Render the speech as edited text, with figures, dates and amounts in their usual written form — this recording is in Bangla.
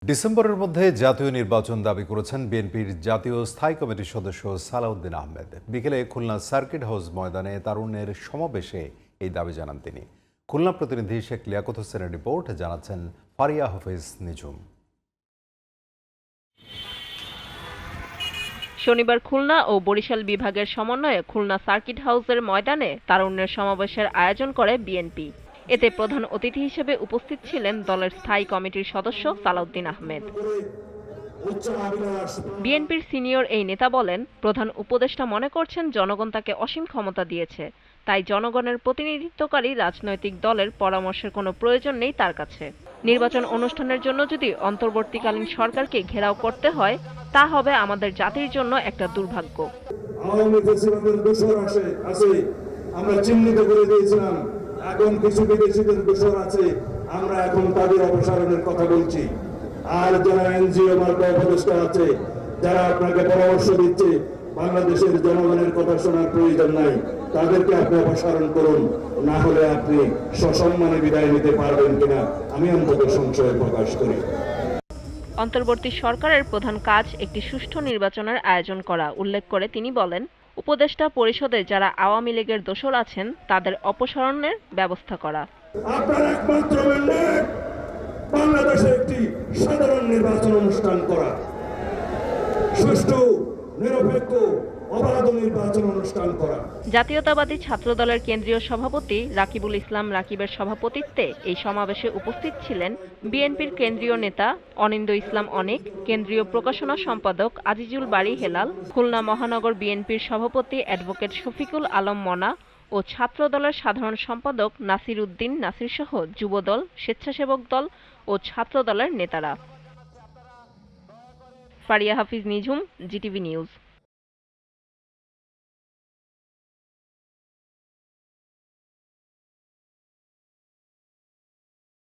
ডিসেম্বরের মধ্যে জাতীয় নির্বাচন দাবি করেছেন বিএনপির জাতীয় স্থায়ী কমিটির সদস্য সালাউদ্দিন আহমেদ। বিকেলে খুলনা সার্কিট হাউস ময়দানে তারুণ্যের সমাবেশে এই দাবি জানান তিনি। খুলনা প্রতিনিধি শেখ লিয়াকত হোসেনের রিপোর্ট, জানাচ্ছেন ফারিয়া হাফিজ নিঝুম। শনিবার খুলনা ও বরিশাল বিভাগের সমন্বয়ে খুলনা সার্কিট হাউসের ময়দানে তারুণ্যের সমাবেশের আয়োজন করে বিএনপি। এতে প্রধান অতিথি হিসেবে উপস্থিত ছিলেন দলের স্থায়ী কমিটির সদস্য সালাউদ্দিন আহমেদ। বিএনপির সিনিয়র এই নেতা বলেন, প্রধান উপদেষ্টা মনে করছেন জনগণ তাকে অসীম ক্ষমতা দিয়েছে, তাই জনগণের প্রতিনিধিত্বকারী রাজনৈতিক দলের পরামর্শের কোনো প্রয়োজন নেই তার কাছে। নির্বাচন অনুষ্ঠানের জন্য যদি অন্তর্বর্তীকালীন সরকারকে ঘেরাও করতে হয়, তা হবে আমাদের জাতির জন্য একটা দুর্ভাগ্য। আওয়ামী ফ্যাসিবাদের দোসর আছে, আমরা চিহ্নিত করে দিয়েছিলাম। এখন কিছু বিদেশিদের দোসর আছে, আমরা এখন তাদের অপসারণের কথা বলছি। আর যারা এনজিও মার্কা উপদেষ্টা আছে, যারা আপনাকে পরামর্শ দিচ্ছে, বাংলাদেশের জনগণের কথা শোনার প্রয়োজন নাই, তাদেরকে আপনি অপসারণ করুন, না হলে আপনি সসম্মানে বিদায় নিতে পারবেন কিনা আমি অন্তত সংশয় প্রকাশ করি। অন্তর্বর্তী সরকারের প্রধান কাজ একটি সুষ্ঠু নির্বাচনের আয়োজন করা উল্লেখ করে তিনি বলেন, উপদেষ্টা পরিষদে যারা আওয়ামী লীগের দোসর আছেন তাদের অপসারণের ব্যবস্থা করা। আপনার একমাত্র ম্যান্ডেট বাংলাদেশে একটি সাধারণ নির্বাচন অনুষ্ঠান করা, সুষ্ঠু, নিরপেক্ষ, অবাধ নির্বাচন অনুষ্ঠান করা। জাতীয়তাবাদী ছাত্রদলের কেন্দ্রীয় সভাপতি রাকিবুল ইসলাম রাকিবের সভাপতিত্বে এই সমাবেশে উপস্থিত ছিলেন বিএনপির কেন্দ্রীয় নেতা অনিন্দ্য ইসলাম অনিক, কেন্দ্রীয় প্রকাশনা সম্পাদক আজিজুল বারী হেলাল, খুলনা মহানগর বিএনপির সভাপতি অ্যাডভোকেট শফিকুল আলম মনা ও ছাত্রদলের সাধারণ সম্পাদক নাসির উদ্দিন নাসির সহ যুবদল, স্বেচ্ছাসেবক দল ও ছাত্রদলের নেতারা। ফারিয়া হাফিজ নিঝুম, জিটিভি নিউজ।